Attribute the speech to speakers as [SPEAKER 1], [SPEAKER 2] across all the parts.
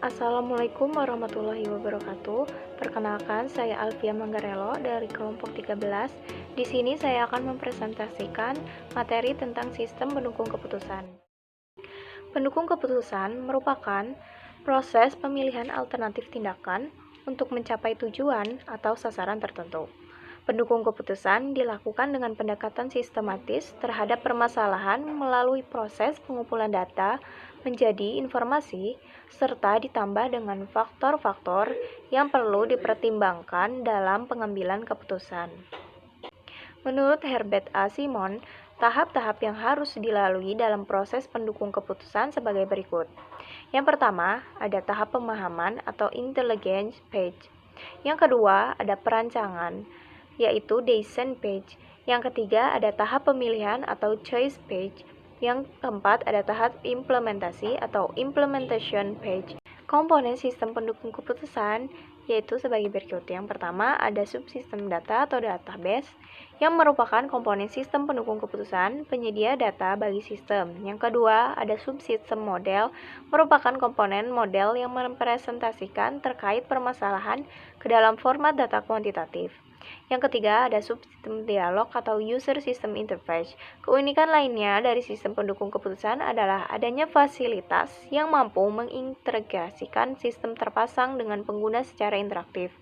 [SPEAKER 1] Assalamualaikum warahmatullahi wabarakatuh. Perkenalkan, saya Alfia Manggarelo dari kelompok 13. Di sini saya akan mempresentasikan materi tentang sistem pendukung keputusan. Pendukung keputusan merupakan proses pemilihan alternatif tindakan untuk mencapai tujuan atau sasaran tertentu. Pendukung keputusan dilakukan dengan pendekatan sistematis terhadap permasalahan melalui proses pengumpulan data menjadi informasi, serta ditambah dengan faktor-faktor yang perlu dipertimbangkan dalam pengambilan keputusan. Menurut Herbert A. Simon, tahap-tahap yang harus dilalui dalam proses pendukung keputusan sebagai berikut. Yang pertama, ada tahap pemahaman atau intelligence stage. Yang kedua, ada perancangan, yaitu design stage. Yang ketiga, ada tahap pemilihan atau choice stage. Yang keempat, ada tahap implementasi atau implementation stage. Komponen sistem pendukung keputusan yaitu sebagai berikut. Yang pertama, ada subsistem data atau database yang merupakan komponen sistem pendukung keputusan penyedia data bagi sistem. Yang kedua, ada subsistem model, merupakan komponen model yang merepresentasikan terkait permasalahan ke dalam format data kuantitatif. Yang ketiga, ada subsistem dialog atau user system interface. Keunikan lainnya dari sistem pendukung keputusan adalah adanya fasilitas yang mampu mengintegrasikan sistem terpasang dengan pengguna secara interaktif.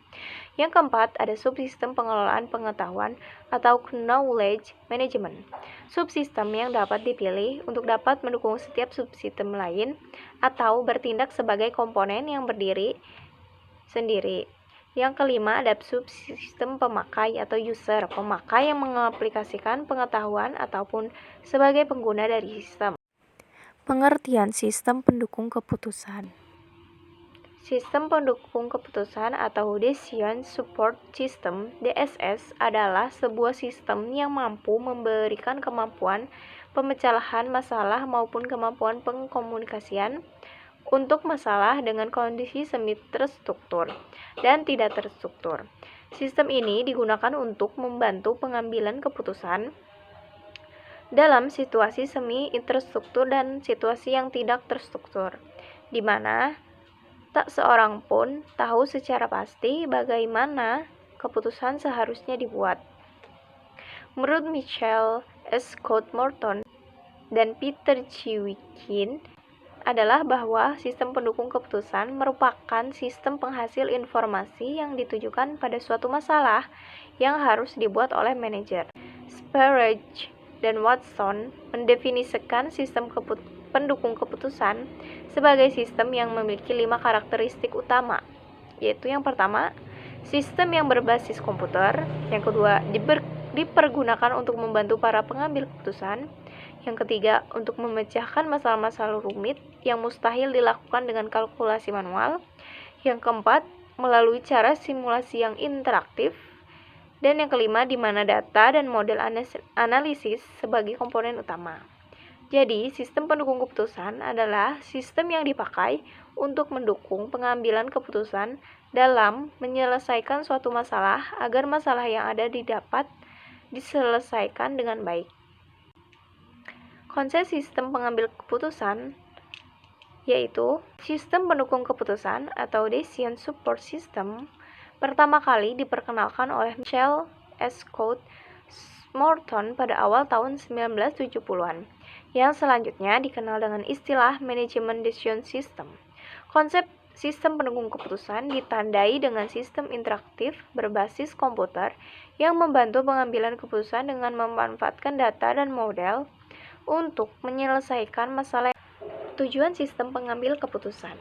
[SPEAKER 1] Yang keempat, ada subsistem pengelolaan pengetahuan atau knowledge management. Subsistem yang dapat dipilih untuk dapat mendukung setiap subsistem lain atau bertindak sebagai komponen yang berdiri sendiri. Yang kelima, ada subsistem pemakai atau user, pemakai yang mengaplikasikan pengetahuan ataupun sebagai pengguna dari sistem. Pengertian sistem pendukung keputusan. Sistem pendukung keputusan atau Decision Support System (DSS) adalah sebuah sistem yang mampu memberikan kemampuan pemecahan masalah maupun kemampuan pengkomunikasian untuk masalah dengan kondisi semi terstruktur dan tidak terstruktur. Sistem ini digunakan untuk membantu pengambilan keputusan dalam situasi semi terstruktur dan situasi yang tidak terstruktur, di mana tak seorang pun tahu secara pasti bagaimana keputusan seharusnya dibuat. Menurut Michael S. Scott Morton dan Peter G. Wikin, adalah bahwa sistem pendukung keputusan merupakan sistem penghasil informasi yang ditujukan pada suatu masalah yang harus dibuat oleh manajer. Sparrow dan Watson mendefinisikan sistem pendukung keputusan sebagai sistem yang memiliki 5 karakteristik utama, yaitu yang pertama, sistem yang berbasis komputer, yang kedua, dipergunakan untuk membantu para pengambil keputusan, yang ketiga, untuk memecahkan masalah-masalah rumit yang mustahil dilakukan dengan kalkulasi manual, yang keempat, melalui cara simulasi yang interaktif, dan yang kelima, di mana data dan model analisis sebagai komponen utama. Jadi, sistem pendukung keputusan adalah sistem yang dipakai untuk mendukung pengambilan keputusan dalam menyelesaikan suatu masalah agar masalah yang ada dapat diselesaikan dengan baik. Konsep sistem pengambil keputusan yaitu sistem pendukung keputusan atau Decision Support System pertama kali diperkenalkan oleh Michael S. Scott Morton pada awal tahun 1970-an, yang selanjutnya dikenal dengan istilah Management Decision System. Konsep sistem pendukung keputusan ditandai dengan sistem interaktif berbasis komputer yang membantu pengambilan keputusan dengan memanfaatkan data dan model untuk menyelesaikan masalah. Tujuan sistem pengambil keputusan.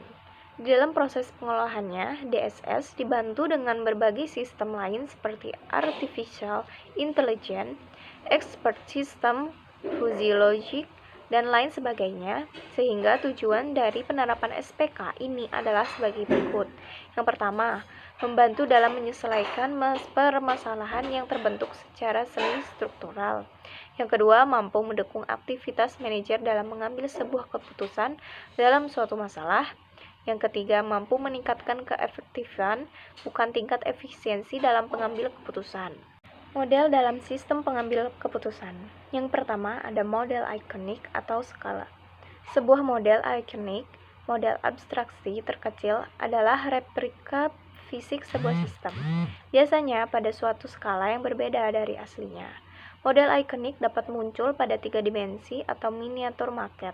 [SPEAKER 1] Di dalam proses pengolahannya, DSS dibantu dengan berbagai sistem lain seperti Artificial Intelligence, Expert System, Fuzzy Logic, dan lain sebagainya, sehingga tujuan dari penerapan SPK ini adalah sebagai berikut. Yang pertama, membantu dalam menyelesaikan permasalahan yang terbentuk secara semi-struktural. Yang kedua, mampu mendukung aktivitas manajer dalam mengambil sebuah keputusan dalam suatu masalah. Yang ketiga, mampu meningkatkan keefektifan, bukan tingkat efisiensi dalam pengambil keputusan. Model dalam sistem pengambil keputusan. Yang pertama, ada model ikonik atau skala. Sebuah model ikonik model abstraksi terkecil adalah replika fisik sebuah sistem, biasanya pada suatu skala yang berbeda dari aslinya. Model ikonik dapat muncul pada 3 dimensi atau miniatur maket,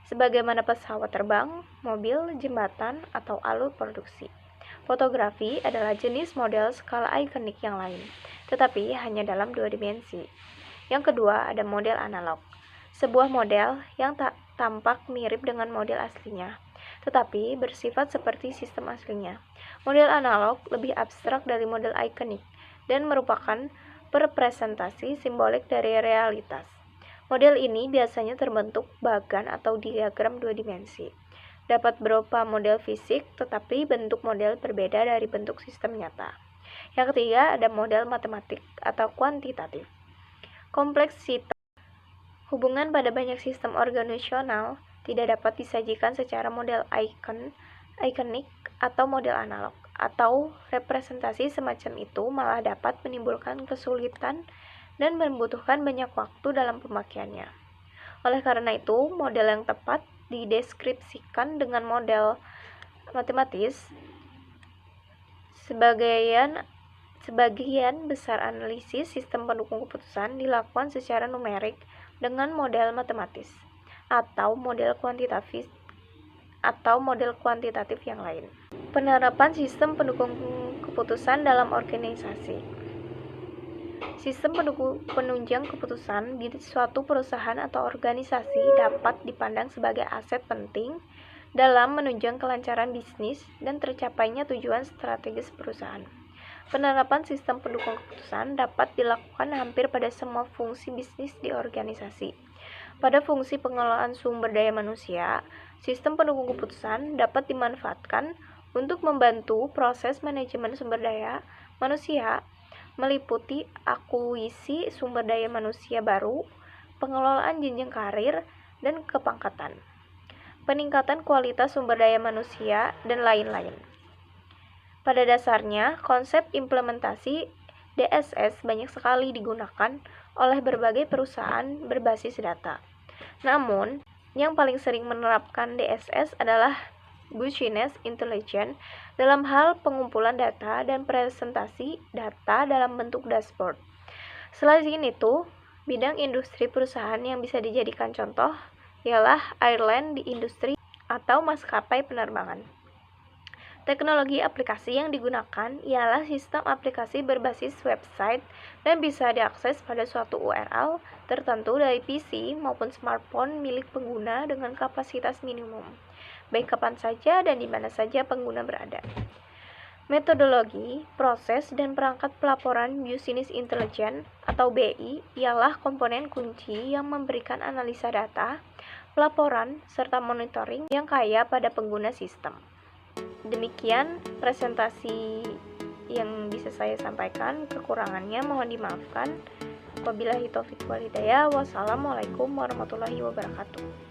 [SPEAKER 1] sebagaimana pesawat terbang, mobil, jembatan, atau alur produksi. Fotografi adalah jenis model skala ikonik yang lain, tetapi hanya dalam 2 dimensi. Yang kedua, ada model analog, sebuah model yang tampak mirip dengan model aslinya, tetapi bersifat seperti sistem aslinya. Model analog lebih abstrak dari model ikonik dan merupakan representasi simbolik dari realitas. Model ini biasanya terbentuk bagan atau diagram 2 dimensi. Dapat berupa model fisik, tetapi bentuk model berbeda dari bentuk sistem nyata. Yang ketiga, ada model matematik atau kuantitatif. Kompleksitas hubungan pada banyak sistem organisasional tidak dapat disajikan secara model ikonik atau model analog, atau representasi semacam itu malah dapat menimbulkan kesulitan dan membutuhkan banyak waktu dalam pemakaiannya. Oleh karena itu, model yang tepat dideskripsikan dengan model matematis. Sebagian besar analisis sistem pendukung keputusan dilakukan secara numerik dengan model matematis atau model kuantitatif yang lain. Penerapan sistem pendukung keputusan dalam organisasi. Sistem penunjang keputusan di suatu perusahaan atau organisasi dapat dipandang sebagai aset penting dalam menunjang kelancaran bisnis dan tercapainya tujuan strategis perusahaan. Penerapan sistem pendukung keputusan dapat dilakukan hampir pada semua fungsi bisnis di organisasi. Pada fungsi pengelolaan sumber daya manusia, sistem pendukung keputusan dapat dimanfaatkan untuk membantu proses manajemen sumber daya manusia, meliputi akuisisi sumber daya manusia baru, pengelolaan jenjang karir dan kepangkatan, peningkatan kualitas sumber daya manusia, dan lain-lain. Pada dasarnya, konsep implementasi DSS banyak sekali digunakan oleh berbagai perusahaan berbasis data. Namun, yang paling sering menerapkan DSS adalah Business Intelligence dalam hal pengumpulan data dan presentasi data dalam bentuk dashboard. Selain itu, bidang industri perusahaan yang bisa dijadikan contoh ialah airline di industri atau maskapai penerbangan. Teknologi aplikasi yang digunakan ialah sistem aplikasi berbasis website dan bisa diakses pada suatu URL tertentu dari PC maupun smartphone milik pengguna dengan kapasitas minimum, baik kapan saja dan di mana saja pengguna berada. Metodologi, proses, dan perangkat pelaporan Business Intelligence atau BI ialah komponen kunci yang memberikan analisa data, pelaporan, serta monitoring yang kaya pada pengguna sistem. Demikian presentasi yang bisa saya sampaikan. Kekurangannya mohon dimaafkan. Wabillahi taufiq wal hidayah. Wassalamualaikum warahmatullahi wabarakatuh.